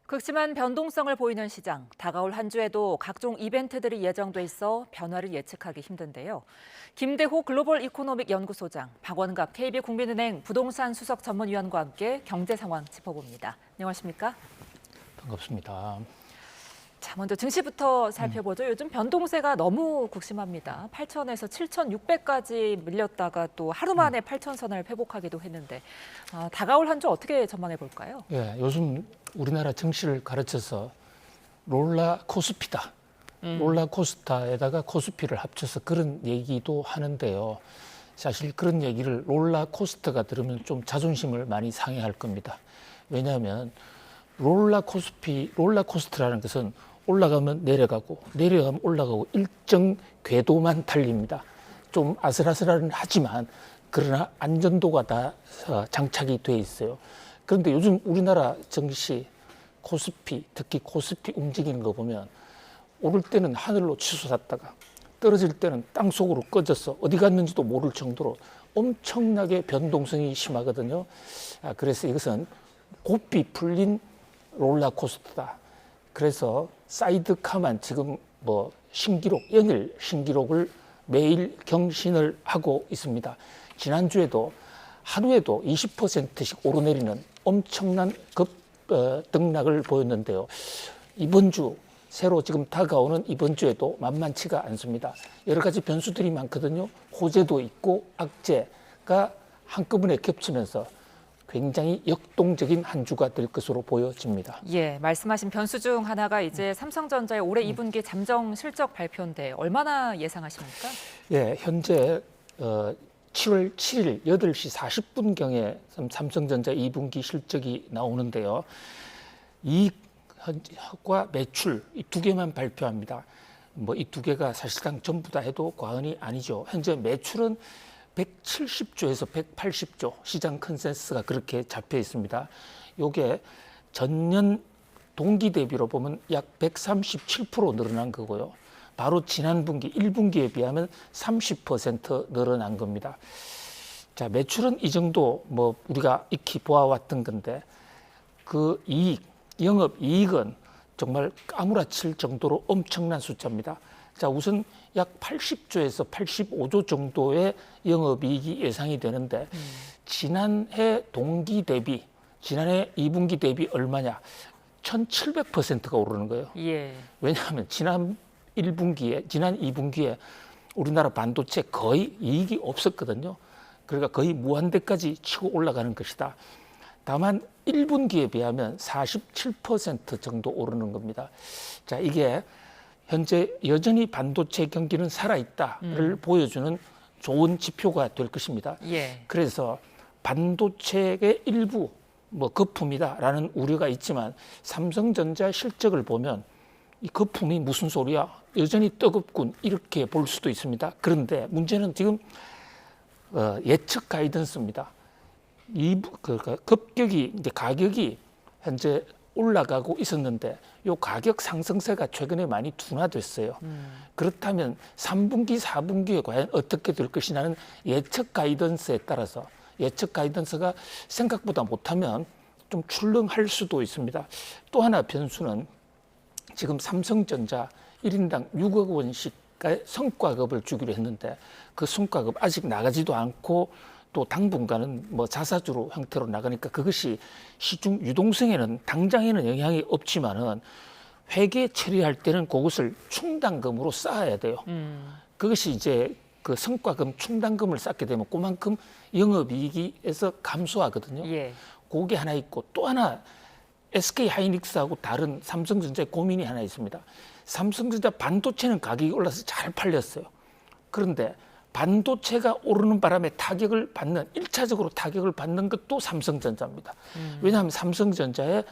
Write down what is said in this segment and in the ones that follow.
극심한 변동성을 보이는 시장, 다가올 한 주에도 각종 이벤트들이 예정돼 있어 변화를 예측하기 힘든데요. 김대호 글로벌 이코노믹 연구소장, 박원갑 KB국민은행 부동산 수석 전문위원과 함께 경제 상황 짚어봅니다. 안녕하십니까? 반갑습니다. 자, 먼저 증시부터 살펴보죠. 요즘 변동세가 너무 극심합니다. 8,000에서 7,600까지 밀렸다가 또 하루 만에 8,000선을 회복하기도 했는데 다가올 한 주 어떻게 전망해 볼까요? 예, 요즘 우리나라 증시를 가르쳐서 롤라코스피다. 롤라코스타에다가 코스피를 합쳐서 그런 얘기도 하는데요. 사실 그런 얘기를 롤라코스터가 들으면 좀 자존심을 많이 상해할 겁니다. 왜냐하면 롤라코스터라는 것은 올라가면 내려가고 내려가면 올라가고 일정 궤도만 달립니다. 좀 아슬아슬하긴 하지만 그러나 안전도가 다 장착이 돼 있어요. 그런데 요즘 우리나라 증시 코스피, 특히 코스피 움직이는 거 보면 오를 때는 하늘로 치솟았다가 떨어질 때는 땅속으로 꺼져서 어디 갔는지도 모를 정도로 엄청나게 변동성이 심하거든요. 그래서 이것은 고삐 풀린 롤러코스터다. 그래서 사이드카만 지금 뭐 신기록, 연일 신기록을 매일 경신을 하고 있습니다. 지난주에도 하루에도 20%씩 오르내리는 엄청난 등락을 보였는데요. 이번 주 새로 지금 다가오는 이번 주에도 만만치가 않습니다. 여러 가지 변수들이 많거든요. 호재도 있고 악재가 한꺼번에 겹치면서 굉장히 역동적인 한 주가 될 것으로 보여집니다. 예, 말씀하신 변수 중 하나가 이제 삼성전자의 올해 2분기 잠정 실적 발표인데 얼마나 예상하십니까? 예, 현재 7월 7일 8시 40분경에 삼성전자 2분기 실적이 나오는데요. 이익과 매출 이 두 개만 발표합니다. 뭐 이 두 개가 사실상 전부 다 해도 과언이 아니죠. 현재 매출은 170조에서 180조 시장 컨센서스가 그렇게 잡혀 있습니다. 요게 전년 동기 대비로 보면 약 137% 늘어난 거고요. 바로 지난 분기 1분기에 비하면 30% 늘어난 겁니다. 자, 매출은 이 정도 뭐 우리가 익히 보아왔던 건데 그 영업 이익은 정말 까무라칠 정도로 엄청난 숫자입니다. 자, 우선 약 80조에서 85조 정도의 영업이익이 예상이 되는데 지난해 동기 대비, 지난해 2분기 대비 얼마냐? 1,700%가 오르는 거예요. 예. 왜냐하면 지난 2분기에 우리나라 반도체 거의 이익이 없었거든요. 그러니까 거의 무한대까지 치고 올라가는 것이다. 다만 1분기에 비하면 47% 정도 오르는 겁니다. 자, 이게 현재 여전히 반도체 경기는 살아있다를 보여주는 좋은 지표가 될 것입니다. 예. 그래서 반도체의 일부 거품이다라는 우려가 있지만 삼성전자 실적을 보면 이 거품이 무슨 소리야? 여전히 뜨겁군 이렇게 볼 수도 있습니다. 그런데 문제는 지금 예측 가이던스입니다. 급격히 이제 가격이 현재 올라가고 있었는데 이 가격 상승세가 최근에 많이 둔화됐어요. 그렇다면 3분기, 4분기에 과연 어떻게 될 것이냐는 예측 가이던스에 따라서 예측 가이던스가 생각보다 못하면 좀 출렁할 수도 있습니다. 또 하나 변수는 지금 삼성전자 1인당 6억 원씩의 성과급을 주기로 했는데 그 성과급 아직 나가지도 않고 또 당분간은 뭐 자사주로 형태로 나가니까 그것이 시중 유동성에는 당장에는 영향이 없지만은 회계 처리할 때는 그것을 충당금으로 쌓아야 돼요. 그것이 이제 그 성과금 충당금을 쌓게 되면 그만큼 영업이익에서 감소하거든요. 예. 그게 하나 있고 또 하나 SK 하이닉스하고 다른 삼성전자의 고민이 하나 있습니다. 삼성전자 반도체는 가격이 올라서 잘 팔렸어요. 그런데 반도체가 오르는 바람에 타격을 받는 1차적으로 타격을 받는 것도 삼성전자입니다. 왜냐하면 삼성전자의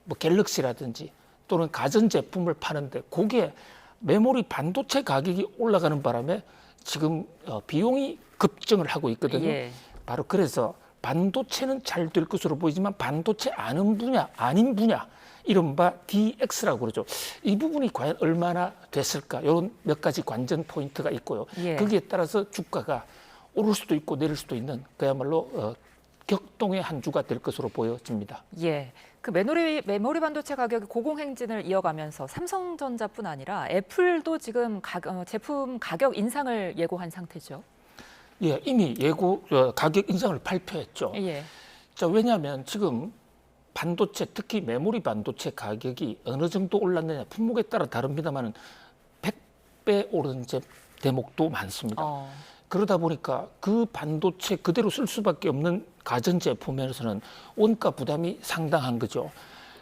뭐 갤럭시라든지 또는 가전제품을 파는데 그게 메모리 반도체 가격이 올라가는 바람에 지금 비용이 급증을 하고 있거든요. 예. 바로 그래서 반도체는 잘 될 것으로 보이지만 반도체 아닌 분야 이른바 DX라고 그러죠. 이 부분이 과연 얼마나 됐을까? 이런 몇 가지 관전 포인트가 있고요. 예. 거기에 따라서 주가가 오를 수도 있고 내릴 수도 있는 그야말로 격동의 한 주가 될 것으로 보여집니다. 예. 그 메모리 반도체 가격이 고공행진을 이어가면서 삼성전자뿐 아니라 애플도 지금 제품 가격 인상을 예고한 상태죠. 예, 이미 가격 인상을 발표했죠. 예. 자, 왜냐하면 지금 반도체, 특히 메모리 반도체 가격이 어느 정도 올랐느냐 품목에 따라 다릅니다만은 100배 오른 대목도 많습니다. 그러다 보니까 그 반도체 그대로 쓸 수밖에 없는 가전제품에서는 원가 부담이 상당한 거죠.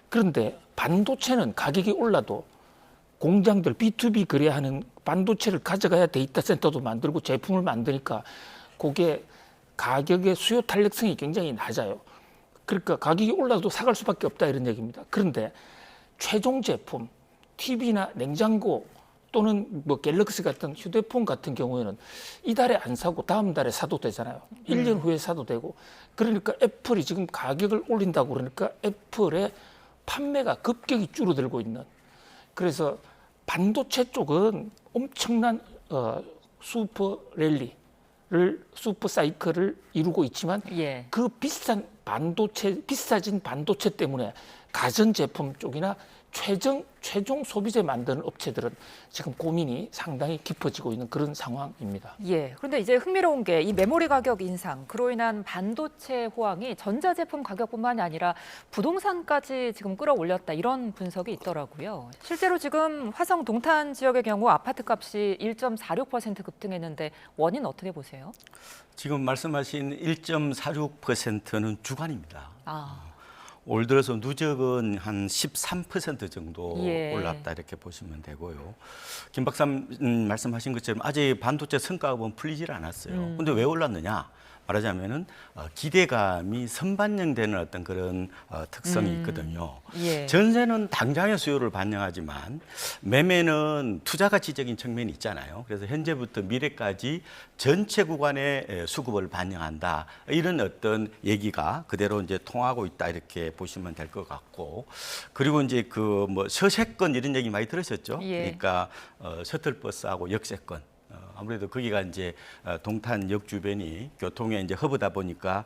그런데 반도체는 가격이 올라도 공장들 B2B 거래하는 반도체를 가져가야 데이터 센터도 만들고 제품을 만드니까 그게 가격의 수요 탄력성이 굉장히 낮아요. 그러니까 가격이 올라도 사갈 수밖에 없다 이런 얘기입니다. 그런데 최종 제품, TV나 냉장고 또는 뭐 갤럭시 같은 휴대폰 같은 경우에는 이달에 안 사고 다음 달에 사도 되잖아요. 1년 후에 사도 되고. 그러니까 애플이 지금 가격을 올린다고 그러니까 애플의 판매가 급격히 줄어들고 있는. 그래서 반도체 쪽은 엄청난 슈퍼 사이클을 이루고 있지만 예. 그 비싸진 반도체 때문에 가전제품 쪽이나 최종 소비재 만드는 업체들은 지금 고민이 상당히 깊어지고 있는 그런 상황입니다. 예. 그런데 이제 흥미로운 게 이 메모리 가격 인상, 그로 인한 반도체 호황이 전자제품 가격뿐만이 아니라 부동산까지 지금 끌어올렸다 이런 분석이 있더라고요. 실제로 지금 화성 동탄 지역의 경우 아파트 값이 1.46% 급등했는데 원인 어떻게 보세요? 지금 말씀하신 1.46%는 주간입니다. 아. 올 들어서 누적은 한 13% 정도 예. 올랐다 이렇게 보시면 되고요. 김 박사님 말씀하신 것처럼 아직 반도체 성과급은 풀리질 않았어요. 근데 왜 올랐느냐? 말하자면은 기대감이 선반영되는 어떤 그런 특성이 있거든요. 예. 전세는 당장의 수요를 반영하지만 매매는 투자 가치적인 측면이 있잖아요. 그래서 현재부터 미래까지 전체 구간의 수급을 반영한다. 이런 어떤 얘기가 그대로 이제 통하고 있다 이렇게 보시면 될 것 같고, 그리고 이제 그 뭐 서세권 이런 얘기 많이 들으셨죠? 예. 그러니까 셔틀버스하고 역세권. 아무래도 거기가 이제 동탄역 주변이 교통에 이제 허브다 보니까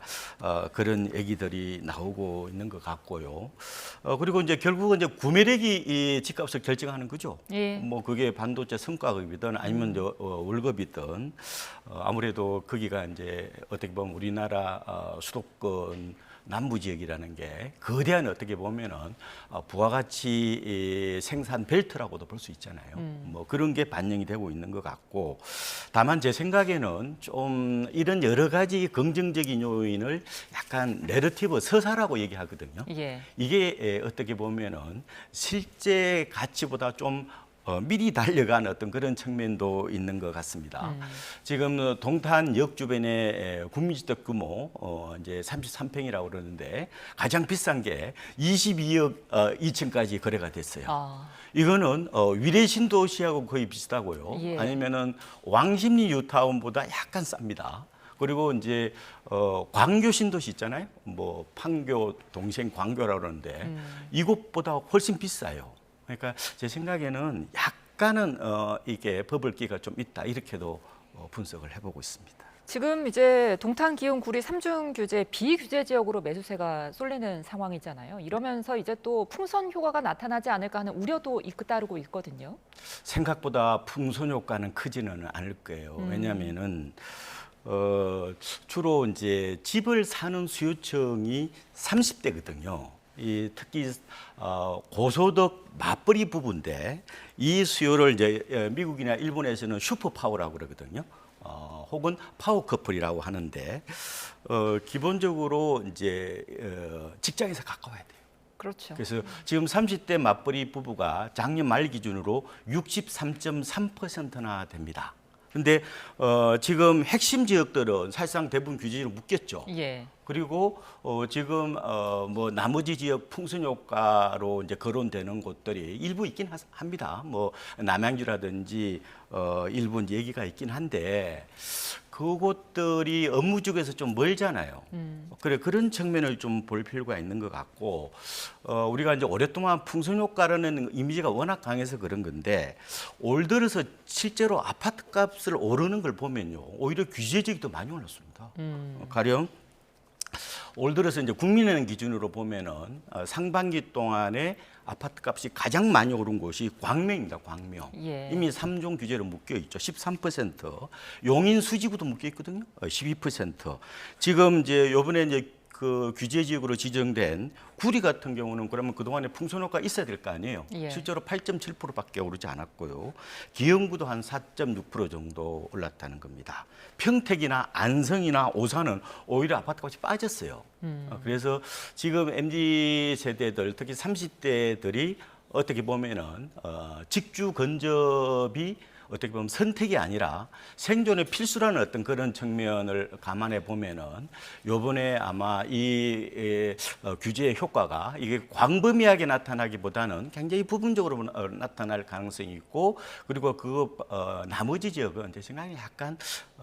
그런 얘기들이 나오고 있는 것 같고요. 그리고 이제 결국은 이제 구매력이 이 집값을 결정하는 거죠. 예. 뭐 그게 반도체 성과급이든 아니면 이제 월급이든 아무래도 거기가 이제 어떻게 보면 우리나라 수도권 남부 지역이라는 게 거대한 어떻게 보면은 부가가치 생산 벨트라고도 볼 수 있잖아요. 뭐 그런 게 반영이 되고 있는 것 같고, 다만 제 생각에는 좀 이런 여러 가지 긍정적인 요인을 약간 내러티브 서사라고 얘기하거든요. 예. 이게 어떻게 보면은 실제 가치보다 좀 미리 달려간 어떤 그런 측면도 있는 것 같습니다. 지금 동탄역 주변의 국민주택 규모 이제 33평이라고 그러는데 가장 비싼 게 22억 2층까지 거래가 됐어요. 아. 이거는 위례 신도시하고 거의 비슷하고요. 예. 아니면은 왕십리 뉴타운보다 약간 쌉니다. 그리고 이제 광교 신도시 있잖아요. 뭐 판교 동생 광교라고 그러는데 이곳보다 훨씬 비싸요. 그러니까 제 생각에는 약간은 이게 버블기가 좀 있다 이렇게도 분석을 해보고 있습니다. 지금 이제 동탄, 기흥, 구리 3중 규제 비규제 지역으로 매수세가 쏠리는 상황이잖아요. 이러면서 이제 또 풍선 효과가 나타나지 않을까 하는 우려도 잇따르고 있거든요. 생각보다 풍선 효과는 크지는 않을 거예요. 왜냐하면은 주로 이제 집을 사는 수요층이 30대거든요. 특히 고소득 맞벌이 부부인데 이 수요를 이제 미국이나 일본에서는 슈퍼파워라고 그러거든요. 혹은 파워 커플이라고 하는데 기본적으로 이제 직장에서 가까워야 돼요. 그렇죠. 그래서 지금 30대 맞벌이 부부가 작년 말 기준으로 63.3%나 됩니다. 근데 지금 핵심 지역들은 사실상 대부분 규제로 묶였죠. 예. 그리고 지금 뭐 나머지 지역 풍선 효과로 이제 거론되는 곳들이 일부 있긴 합니다. 뭐 남양주라든지 일부 얘기가 있긴 한데 그곳들이 업무적에서 좀 멀잖아요. 그래 그런 측면을 좀 볼 필요가 있는 것 같고 우리가 이제 오랫동안 풍선 효과라는 이미지가 워낙 강해서 그런 건데 올 들어서 실제로 아파트 값을 오르는 걸 보면요 오히려 규제 지역이 더 많이 올랐습니다. 가령 올 들어서 이제 국민은행 기준으로 보면은 상반기 동안에 아파트 값이 가장 많이 오른 곳이 광명입니다. 광명. 예. 이미 3종 규제로 묶여 있죠. 13%. 용인 수지구도 묶여 있거든요. 12%. 지금 이제 요번에 이제 그 규제 지역으로 지정된 구리 같은 경우는 그러면 그동안에 풍선효과 있어야 될 거 아니에요. 예. 실제로 8.7%밖에 오르지 않았고요. 기흥구도 한 4.6% 정도 올랐다는 겁니다. 평택이나 안성이나 오산은 오히려 아파트 값이 빠졌어요. 그래서 지금 MZ 세대들, 특히 30대들이 어떻게 보면은 직주 근접이 어떻게 보면 선택이 아니라 생존의 필수라는 어떤 그런 측면을 감안해 보면은 요번에 아마 이 규제의 효과가 이게 광범위하게 나타나기보다는 굉장히 부분적으로 나타날 가능성이 있고, 그리고 그 나머지 지역은 제 생각에 약간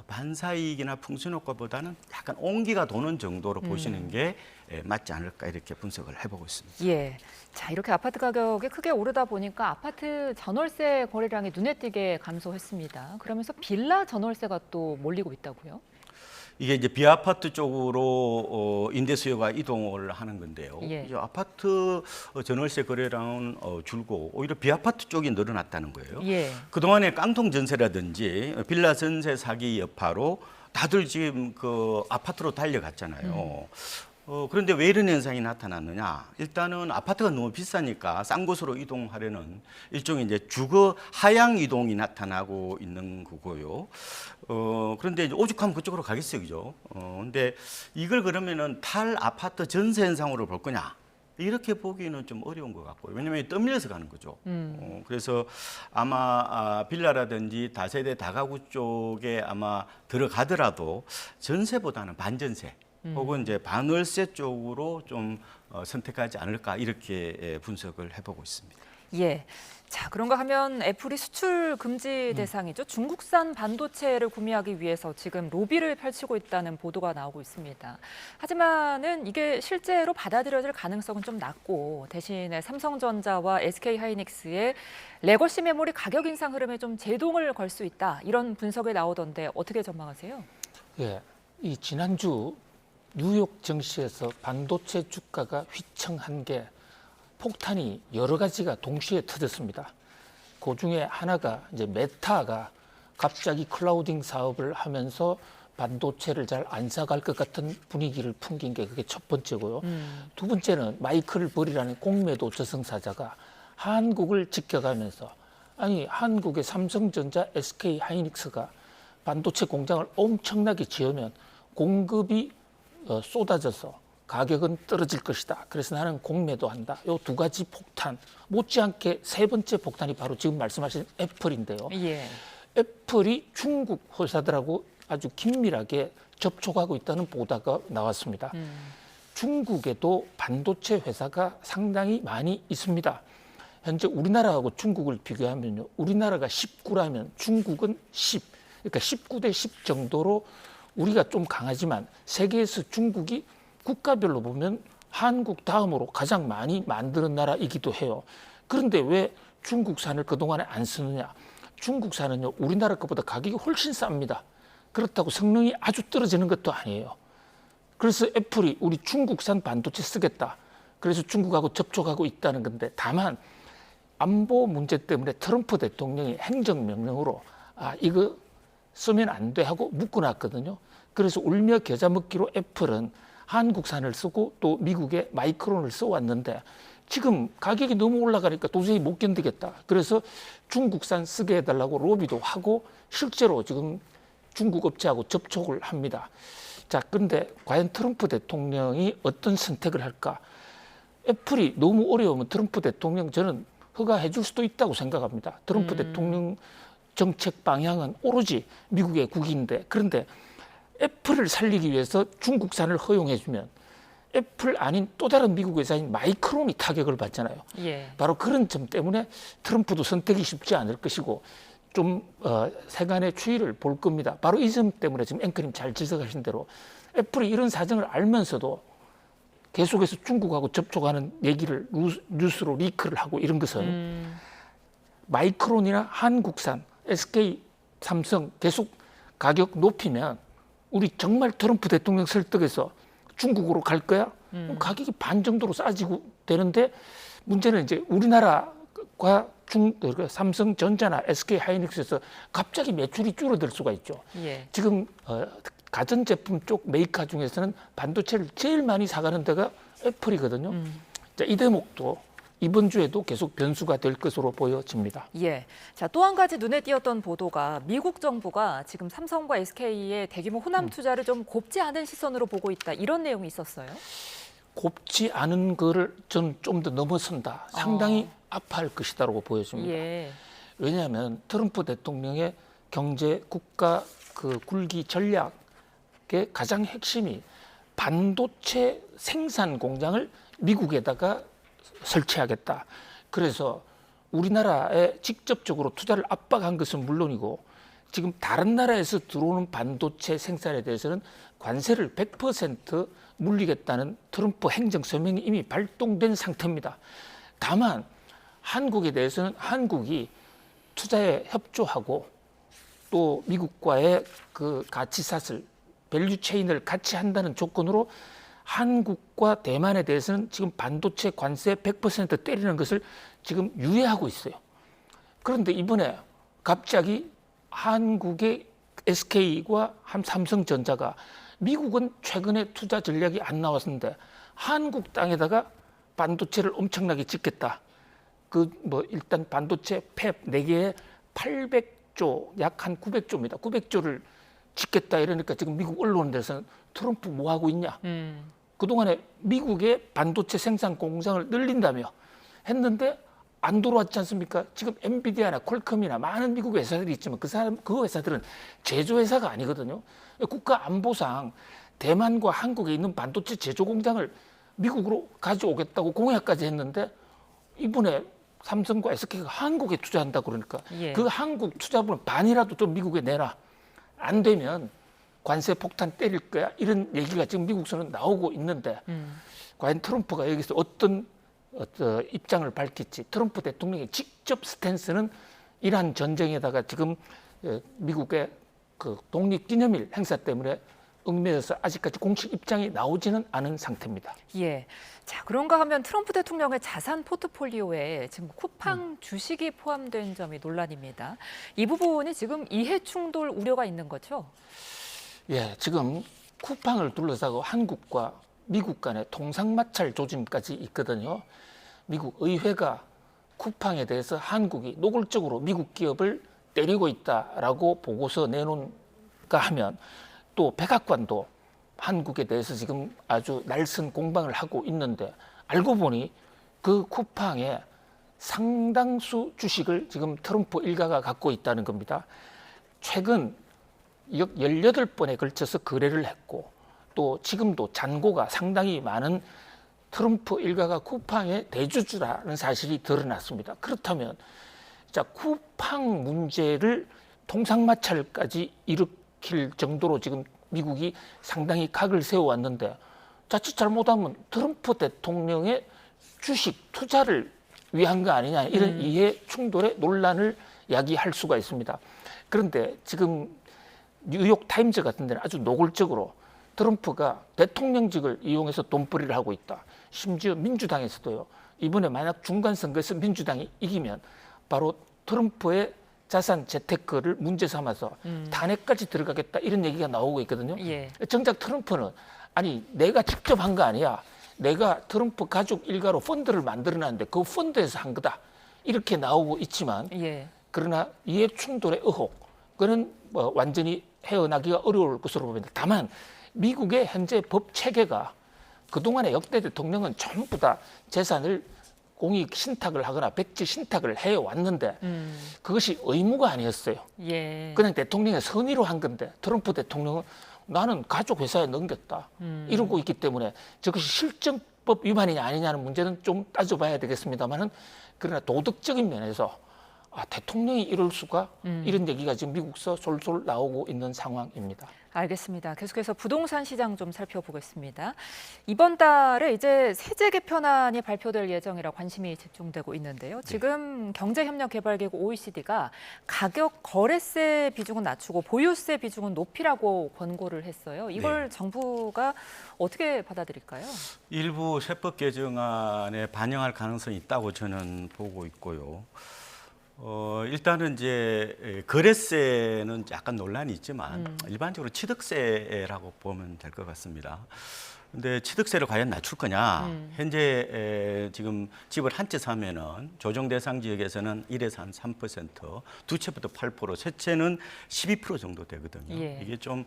반사이익이나 풍선 효과보다는 약간 온기가 도는 정도로 보시는 게 맞지 않을까 이렇게 분석을 해보고 있습니다. 예. 자, 이렇게 아파트 가격이 크게 오르다 보니까 아파트 전월세 거래량이 눈에 띄게 감소했습니다. 그러면서 빌라 전월세가 또 몰리고 있다고요? 이게 이제 비아파트 쪽으로 임대 수요가 이동을 하는 건데요. 예. 이제 아파트 전월세 거래량은 줄고 오히려 비아파트 쪽이 늘어났다는 거예요. 예. 그동안에 깡통 전세라든지 빌라 전세 사기 여파로 다들 지금 그 아파트로 달려갔잖아요. 그런데 왜 이런 현상이 나타났느냐? 일단은 아파트가 너무 비싸니까 싼 곳으로 이동하려는 일종의 이제 주거 하향 이동이 나타나고 있는 거고요. 그런데 이제 오죽하면 그쪽으로 가겠어요, 그죠? 근데 이걸 그러면은 탈 아파트 전세 현상으로 볼 거냐? 이렇게 보기는 좀 어려운 것 같고요. 왜냐하면 떠밀려서 가는 거죠. 그래서 아마 빌라라든지 다세대 다가구 쪽에 아마 들어가더라도 전세보다는 반전세. 혹은 이제 반월세 쪽으로 좀 선택하지 않을까 이렇게 분석을 해보고 있습니다. 예. 자, 그런가 하면 애플이 수출 금지 대상이죠. 중국산 반도체를 구매하기 위해서 지금 로비를 펼치고 있다는 보도가 나오고 있습니다. 하지만은 이게 실제로 받아들여질 가능성은 좀 낮고, 대신에 삼성전자와 SK하이닉스의 레거시 메모리 가격 인상 흐름에 좀 제동을 걸 수 있다. 이런 분석이 나오던데 어떻게 전망하세요? 예, 이 지난주 뉴욕 증시에서 반도체 주가가 휘청한 게 폭탄이 여러 가지가 동시에 터졌습니다. 그 중에 하나가 이제 메타가 갑자기 클라우딩 사업을 하면서 반도체를 잘 안 사갈 것 같은 분위기를 풍긴 게 그게 첫 번째고요. 두 번째는 마이클 버리라는 공매도 저승사자가 한국을 지켜가면서, 아니 한국의 삼성전자, SK하이닉스가 반도체 공장을 엄청나게 지으면 공급이 쏟아져서 가격은 떨어질 것이다. 그래서 나는 공매도 한다. 이 두 가지 폭탄, 못지않게 세 번째 폭탄이 바로 지금 말씀하신 애플인데요. 예. 애플이 중국 회사들하고 아주 긴밀하게 접촉하고 있다는 보도가 나왔습니다. 중국에도 반도체 회사가 상당히 많이 있습니다. 현재 우리나라하고 중국을 비교하면요, 우리나라가 19라면 중국은 10, 그러니까 19대 10 정도로 우리가 좀 강하지만 세계에서 중국이 국가별로 보면 한국 다음으로 가장 많이 만드는 나라이기도 해요. 그런데 왜 중국산을 그동안에 안 쓰느냐? 중국산은요, 우리나라 것보다 가격이 훨씬 쌉니다. 그렇다고 성능이 아주 떨어지는 것도 아니에요. 그래서 애플이 우리 중국산 반도체 쓰겠다. 그래서 중국하고 접촉하고 있다는 건데, 다만 안보 문제 때문에 트럼프 대통령이 행정명령으로 이거 쓰면 안 돼 하고 묶어놨거든요. 그래서 울며 겨자 먹기로 애플은 한국산을 쓰고 또 미국의 마이크론을 써왔는데 지금 가격이 너무 올라가니까 도저히 못 견디겠다. 그래서 중국산 쓰게 해달라고 로비도 하고 실제로 지금 중국 업체하고 접촉을 합니다. 자, 그런데 과연 트럼프 대통령이 어떤 선택을 할까? 애플이 너무 어려우면 트럼프 대통령 저는 허가해 줄 수도 있다고 생각합니다. 트럼프 대통령 정책 방향은 오로지 미국의 국익인데, 그런데 애플을 살리기 위해서 중국산을 허용해주면 애플 아닌 또 다른 미국 회사인 마이크론이 타격을 받잖아요. 예. 바로 그런 점 때문에 트럼프도 선택이 쉽지 않을 것이고 좀 세간의 추이를 볼 겁니다. 바로 이 점 때문에 지금 앵커님 잘 지적하신 대로 애플이 이런 사정을 알면서도 계속해서 중국하고 접촉하는 얘기를 뉴스로 리크를 하고 이런 것은 마이크론이나 한국산, SK, 삼성 계속 가격 높이면 우리 정말 트럼프 대통령 설득해서 중국으로 갈 거야? 그럼 가격이 반 정도로 싸지고 되는데 문제는 이제 우리나라가 삼성전자나 SK하이닉스에서 갑자기 매출이 줄어들 수가 있죠. 예. 지금 가전제품 쪽 메이커 중에서는 반도체를 제일 많이 사가는 데가 애플이거든요. 자, 이 대목도 이번 주에도 계속 변수가 될 것으로 보여집니다. 예. 자, 또 한 가지 눈에 띄었던 보도가 미국 정부가 지금 삼성과 SK의 대규모 호남 투자를 좀 곱지 않은 시선으로 보고 있다. 이런 내용이 있었어요. 곱지 않은 거를 좀 더 넘어선다. 상당히 아파할 것이다라고 보여집니다. 예. 왜냐하면 트럼프 대통령의 경제 국가 그 굴기 전략의 가장 핵심이 반도체 생산 공장을 미국에다가 설치하겠다. 그래서 우리나라에 직접적으로 투자를 압박한 것은 물론이고 지금 다른 나라에서 들어오는 반도체 생산에 대해서는 관세를 100% 물리겠다는 트럼프 행정서명이 이미 발동된 상태입니다. 다만 한국에 대해서는 한국이 투자에 협조하고 또 미국과의 그 가치사슬, 밸류체인을 같이 한다는 조건으로 한국과 대만에 대해서는 지금 반도체 관세 100% 때리는 것을 지금 유예하고 있어요. 그런데 이번에 갑자기 한국의 SK와 삼성전자가 미국은 최근에 투자 전략이 안 나왔는데 한국 땅에다가 반도체를 엄청나게 짓겠다. 일단 반도체 팹 4개에 800조, 약 한 900조입니다. 900조를 짓겠다 이러니까 지금 미국 언론에서는 트럼프 뭐 하고 있냐? 그동안에 미국의 반도체 생산 공장을 늘린다며 했는데 안 들어왔지 않습니까? 지금 엔비디아나 퀄컴이나 많은 미국 회사들이 있지만 그 회사들은 제조회사가 아니거든요. 국가 안보상 대만과 한국에 있는 반도체 제조 공장을 미국으로 가져오겠다고 공약까지 했는데 이번에 삼성과 SK가 한국에 투자한다 그러니까 예. 그 한국 투자분은 반이라도 좀 미국에 내라. 안 되면 관세 폭탄 때릴 거야. 이런 얘기가 지금 미국에서는 나오고 있는데 과연 트럼프가 여기서 어떤 입장을 밝힐지 트럼프 대통령의 직접 스탠스는 이란 전쟁에다가 지금 미국의 그 독립기념일 행사 때문에 얽매여서 아직까지 공식 입장이 나오지는 않은 상태입니다. 예. 자, 그런가 하면 트럼프 대통령의 자산 포트폴리오에 지금 쿠팡 주식이 포함된 점이 논란입니다. 이 부분이 지금 이해 충돌 우려가 있는 거죠? 예, 지금 쿠팡을 둘러싸고 한국과 미국 간의 통상마찰 조짐까지 있거든요. 미국 의회가 쿠팡에 대해서 한국이 노골적으로 미국 기업을 때리고 있다라고 보고서 내놓은가 하면 또 백악관도 한국에 대해서 지금 아주 날선 공방을 하고 있는데 알고 보니 그 쿠팡의 상당수 주식을 지금 트럼프 일가가 갖고 있다는 겁니다. 최근 18번에 걸쳐서 거래를 했고 또 지금도 잔고가 상당히 많은 트럼프 일가가 쿠팡의 대주주라는 사실이 드러났습니다. 그렇다면 자, 쿠팡 문제를 통상마찰까지 일으킬 정도로 지금 미국이 상당히 각을 세워왔는데 자칫 잘못하면 트럼프 대통령의 주식 투자를 위한 거 아니냐 이런 이해 충돌의 논란을 야기할 수가 있습니다. 그런데 지금 뉴욕 타임즈 같은 데는 아주 노골적으로 트럼프가 대통령직을 이용해서 돈벌이를 하고 있다. 심지어 민주당에서도요. 이번에 만약 중간선거에서 민주당이 이기면 바로 트럼프의 자산 재테크를 문제 삼아서 탄핵까지 들어가겠다 이런 얘기가 나오고 있거든요. 예. 정작 트럼프는 아니 내가 직접 한 거 아니야. 내가 트럼프 가족 일가로 펀드를 만들어놨는데 그 펀드에서 한 거다. 이렇게 나오고 있지만 예. 그러나 이해 충돌의 의혹 그는 완전히 헤어나기가 어려울 것으로 봅니다. 다만 미국의 현재 법 체계가 그동안의 역대 대통령은 전부 다 재산을 공익 신탁을 하거나 백지 신탁을 해왔는데 그것이 의무가 아니었어요. 예. 그냥 대통령의 선의로 한 건데 트럼프 대통령은 나는 가족 회사에 넘겼다. 이러고 있기 때문에 저것이 실정법 위반이냐 아니냐는 문제는 좀 따져봐야 되겠습니다만은 그러나 도덕적인 면에서 대통령이 이럴 수가 이런 얘기가 지금 미국서 솔솔 나오고 있는 상황입니다. 알겠습니다. 계속해서 부동산 시장 좀 살펴보겠습니다. 이번 달에 이제 세제 개편안이 발표될 예정이라 관심이 집중되고 있는데요. 지금 경제협력개발기구 OECD가 가격 거래세 비중은 낮추고 보유세 비중은 높이라고 권고를 했어요. 이걸 정부가 어떻게 받아들일까요? 일부 세법 개정안에 반영할 가능성이 있다고 저는 보고 있고요. 일단은 이제 거래세는 약간 논란이 있지만 일반적으로 취득세라고 보면 될 것 같습니다. 근데 취득세를 과연 낮출 거냐? 현재 지금 집을 한 채 사면은 조정 대상 지역에서는 1에서 한 3%, 두 채부터 8%, 세 채는 12% 정도 되거든요. 예. 이게 좀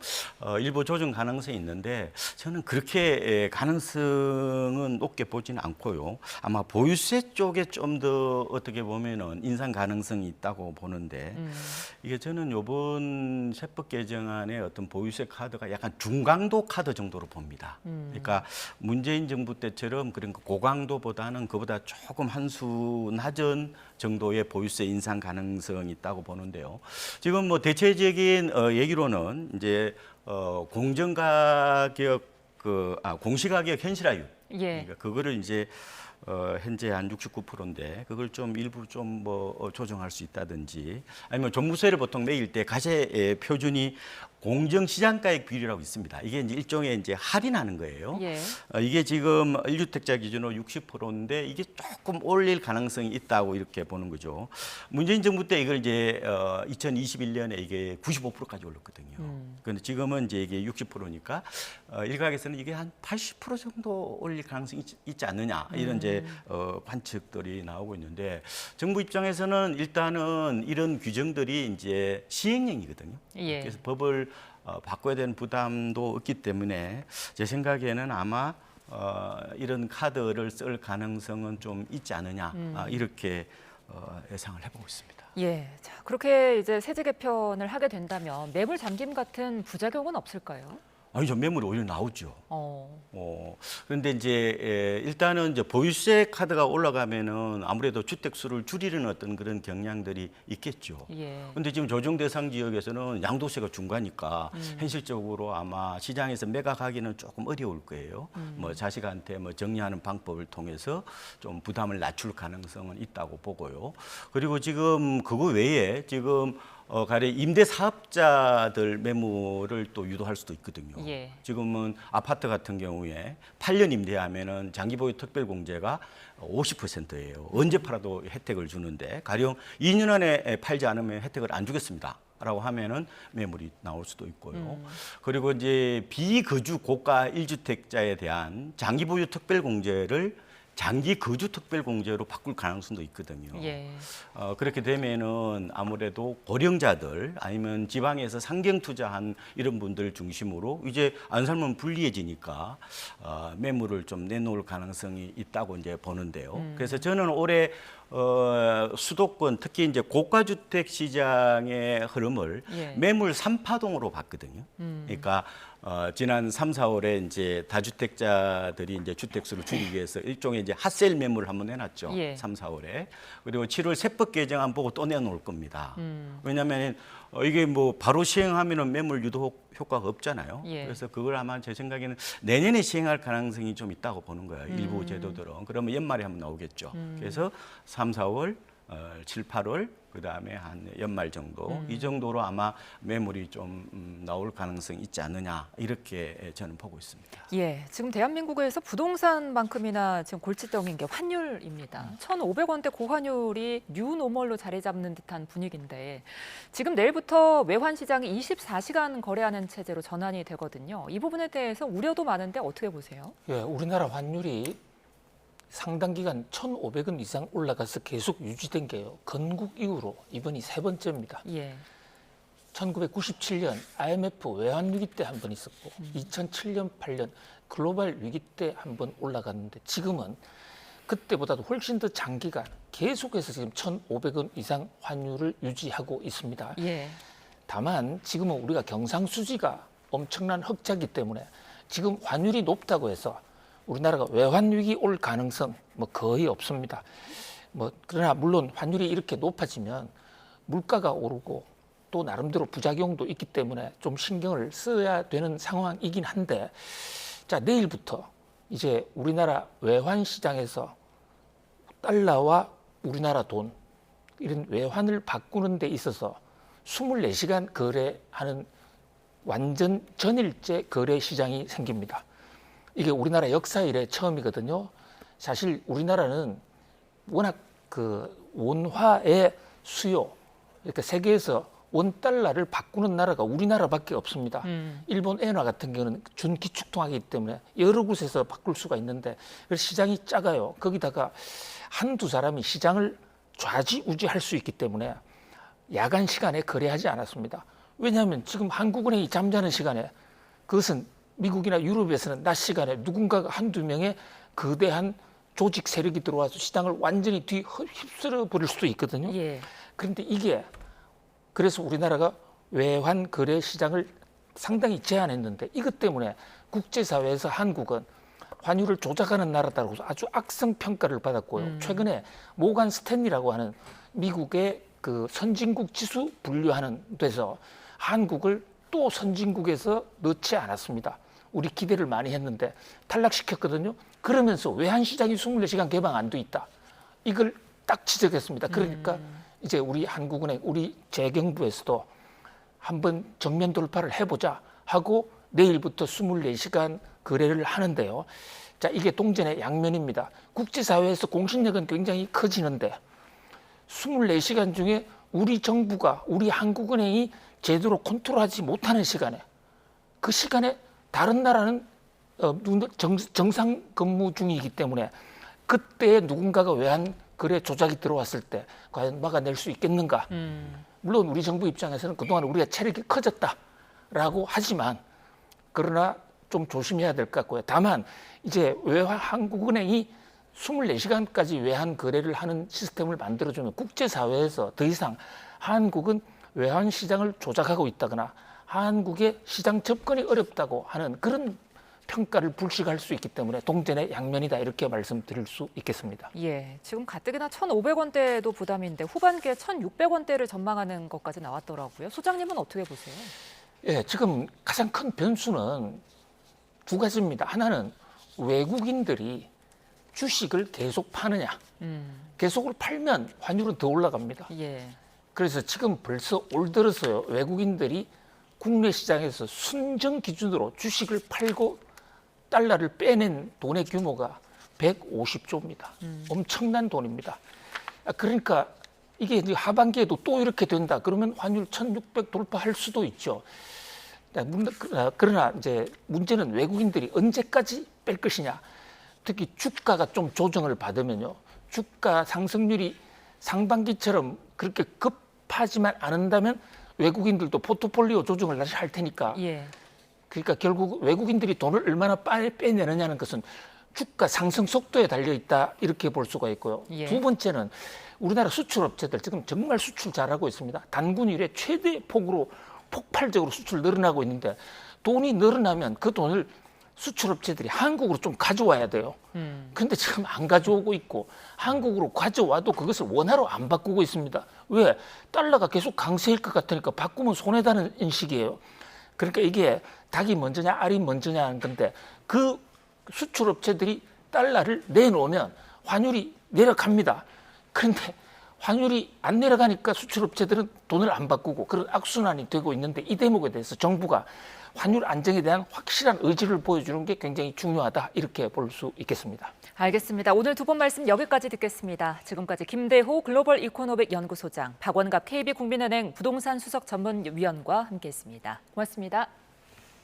일부 조정 가능성이 있는데 저는 그렇게 가능성은 높게 보지는 않고요. 아마 보유세 쪽에 좀 더 어떻게 보면은 인상 가능성이 있다고 보는데 이게 저는 이번 세법 개정안의 어떤 보유세 카드가 약간 중강도 카드 정도로 봅니다. 그러니까 문재인 정부 때처럼 그런 고강도보다는 그보다 조금 한 수 낮은 정도의 보유세 인상 가능성이 있다고 보는데요. 지금 뭐 대체적인 얘기로는 이제 공정가격 공시가격 현실화율 그러니까 그거를 이제 현재 한 69%인데 그걸 좀 일부 좀 뭐 조정할 수 있다든지 아니면 종부세를 보통 매길 때 가세 표준이 공정시장가액 비율이라고 있습니다. 이게 이제 일종의 이제 할인하는 거예요. 예. 이게 지금 1주택자 기준으로 60%인데 이게 조금 올릴 가능성이 있다고 이렇게 보는 거죠. 문재인 정부 때 이걸 이제 2021년에 이게 95%까지 올랐거든요. 그런데 지금은 이제 이게 60%니까 일각에서는 이게 한 80% 정도 올릴 가능성이 있지 않느냐 이런 이제 관측들이 나오고 있는데 정부 입장에서는 일단은 이런 규정들이 이제 시행령이거든요. 예. 그래서 법을 바꿔야 되는 부담도 없기 때문에 제 생각에는 아마 이런 카드를 쓸 가능성은 좀 있지 않느냐 이렇게 예상을 해보고 있습니다. 예. 자, 그렇게 이제 세제 개편을 하게 된다면 매물 잠김 같은 부작용은 없을까요? 아니죠. 매물이 오히려 나오죠. 그런데 이제 일단은 이제 보유세 카드가 올라가면은 아무래도 주택 수를 줄이는 어떤 그런 경향들이 있겠죠. 예. 근데 지금 조정 대상 지역에서는 양도세가 중과니까 현실적으로 아마 시장에서 매각하기는 조금 어려울 거예요. 뭐 자식한테 뭐 정리하는 방법을 통해서 좀 부담을 낮출 가능성은 있다고 보고요. 그리고 지금 그거 외에 지금 가령 임대 사업자들 매물을 또 유도할 수도 있거든요. 예. 지금은 아파트 같은 경우에 8년 임대하면은 장기보유 특별공제가 50%예요. 언제 팔아도 혜택을 주는데 가령 2년 안에 팔지 않으면 혜택을 안 주겠습니다. 라고 하면은 매물이 나올 수도 있고요. 그리고 이제 비거주 고가 1주택자에 대한 장기보유 특별공제를 장기 거주 특별공제로 바꿀 가능성도 있거든요. 예. 그렇게 되면은 아무래도 고령자들 아니면 지방에서 상경 투자한 이런 분들 중심으로 이제 안 살면 불리해지니까 매물을 좀 내놓을 가능성이 있다고 이제 보는데요. 그래서 저는 올해 수도권 특히 이제 고가주택 시장의 흐름을 매물 3파동으로 봤거든요. 그러니까 지난 3, 4월에 이제 다주택자들이 이제 주택수를 줄이기 위해서 일종의 이제 핫세일 매물을 한번 내놨죠. 3, 4월에. 그리고 7월 세법 개정안 보고 또 내놓을 겁니다. 왜냐하면 이게 뭐 바로 시행하면은 매물 유도 효과가 없잖아요. 그래서 그걸 아마 제 생각에는 내년에 시행할 가능성이 좀 있다고 보는 거예요. 일부 제도들은. 그러면 연말에 한번 나오겠죠. 그래서 3, 4월, 7, 8월 그다음에 한 연말 정도 이 정도로 아마 매물이 좀 나올 가능성이 있지 않느냐 이렇게 저는 보고 있습니다. 예, 지금 대한민국에서 부동산만큼이나 지금 골칫덩인 게 환율입니다. 1,500원대 고환율이 뉴노멀로 자리 잡는 듯한 분위기인데 지금 내일부터 외환 시장이 24시간 거래하는 체제로 전환이 되거든요. 이 부분에 대해서 우려도 많은데 어떻게 보세요? 예, 우리나라 환율이 상당 기간 1,500원 이상 올라가서 계속 유지된 게요. 건국 이후로 이번이 세 번째입니다. 예. 1997년 IMF 외환 위기 때 한 번 있었고 2007년, 8년 글로벌 위기 때 한 번 올라갔는데 지금은 그때보다도 훨씬 더 장기간 계속해서 지금 1,500원 이상 환율을 유지하고 있습니다. 예. 다만 지금은 우리가 경상수지가 엄청난 흑자기 때문에 지금 환율이 높다고 해서 우리나라가 외환 위기 올 가능성 뭐 거의 없습니다. 뭐 그러나 물론 환율이 이렇게 높아지면 물가가 오르고 또 나름대로 부작용도 있기 때문에 좀 신경을 써야 되는 상황이긴 한데, 자, 내일부터 이제 우리나라 외환 시장에서 달러와 우리나라 돈, 이런 외환을 바꾸는 데 있어서 24시간 거래하는 완전 전일제 거래 시장이 생깁니다. 이게 우리나라 역사 이래 처음이거든요. 사실 우리나라는 워낙 그 원화의 수요, 그러니까 세계에서 원달러를 바꾸는 나라가 우리나라밖에 없습니다. 일본 엔화 같은 경우는 준기축통화이기 때문에 여러 곳에서 바꿀 수가 있는데 시장이 작아요. 거기다가 한두 사람이 시장을 좌지우지할 수 있기 때문에 야간 시간에 거래하지 않았습니다. 왜냐하면 지금 한국은행이 잠자는 시간에, 그것은 미국이나 유럽에서는 낮 시간에 누군가가 한두 명의 거대한 조직 세력이 들어와서 시장을 완전히 휩쓸어 버릴 수도 있거든요. 예. 그런데 이게, 그래서 우리나라가 외환 거래 시장을 상당히 제한했는데, 이것 때문에 국제사회에서 한국은 환율을 조작하는 나라다고 아주 악성 평가를 받았고요. 최근에 모간 스탠리라고 하는 미국의 그 선진국 지수 분류하는 데서 한국을 또 선진국에서 넣지 않았습니다. 우리 기대를 많이 했는데 탈락시켰거든요. 그러면서 외환시장이 24시간 개방 안 돼 있다. 이걸 딱 지적했습니다. 그러니까 이제 우리 한국은행, 우리 재경부에서도 한번 정면 돌파를 해보자 하고 내일부터 24시간 거래를 하는데요. 자, 이게 동전의 양면입니다. 국제사회에서 공신력은 굉장히 커지는데 24시간 중에 우리 정부가, 우리 한국은행이 제대로 컨트롤하지 못하는 시간에, 그 시간에 다른 나라는 정상 근무 중이기 때문에 그때 누군가가 외환 거래 조작이 들어왔을 때 과연 막아낼 수 있겠는가? 물론 우리 정부 입장에서는 그동안 우리가 체력이 커졌다라고 하지만, 그러나 좀 조심해야 될 것 같고요. 다만 이제 한국은행이 24시간까지 외환 거래를 하는 시스템을 만들어주면 국제사회에서 더 이상 한국은 외환 시장을 조작하고 있다거나 한국의 시장 접근이 어렵다고 하는 그런 평가를 불식할 수 있기 때문에 동전의 양면이다, 이렇게 말씀드릴 수 있겠습니다. 예, 지금 가뜩이나 1,500원대도 부담인데 후반기에 1,600원대를 전망하는 것까지 나왔더라고요. 소장님은 어떻게 보세요? 예, 지금 가장 큰 변수는 두 가지입니다. 하나는 외국인들이 주식을 계속 파느냐. 계속을 팔면 환율은 더 올라갑니다. 예. 그래서 지금 벌써 올 들어서요, 외국인들이 국내 시장에서 순정 기준으로 주식을 팔고 달러를 빼낸 돈의 규모가 150조입니다. 엄청난 돈입니다. 그러니까 이게 이제 하반기에도 또 이렇게 된다 그러면 환율 1,600 돌파할 수도 있죠. 그러나 이제 문제는 외국인들이 언제까지 뺄 것이냐. 특히 주가가 좀 조정을 받으면요, 주가 상승률이 상반기처럼 그렇게 급하지만 않는다면 외국인들도 포트폴리오 조정을 다시 할 테니까. 예. 그러니까 결국 외국인들이 돈을 얼마나 빨리 빼내느냐는 것은 주가 상승 속도에 달려 있다, 이렇게 볼 수가 있고요. 예. 두 번째는 우리나라 수출업체들 지금 정말 수출 잘하고 있습니다. 단군 이래 최대 폭으로 폭발적으로 수출 늘어나고 있는데, 돈이 늘어나면 그 돈을 수출업체들이 한국으로 좀 가져와야 돼요. 그런데 지금 안 가져오고 있고, 한국으로 가져와도 그것을 원화로 안 바꾸고 있습니다. 왜? 달러가 계속 강세일 것 같으니까 바꾸면 손해다는 인식이에요. 그러니까 이게 닭이 먼저냐 알이 먼저냐 하는 건데, 그 수출업체들이 달러를 내놓으면 환율이 내려갑니다. 그런데 환율이 안 내려가니까 수출업체들은 돈을 안 바꾸고 그런 악순환이 되고 있는데, 이 대목에 대해서 정부가 환율 안정에 대한 확실한 의지를 보여주는 게 굉장히 중요하다, 이렇게 볼 수 있겠습니다. 알겠습니다. 오늘 두 분 말씀 여기까지 듣겠습니다. 지금까지 김대호 글로벌 이코노믹 연구소장, 박원갑 KB국민은행 부동산 수석 전문위원과 함께했습니다. 고맙습니다.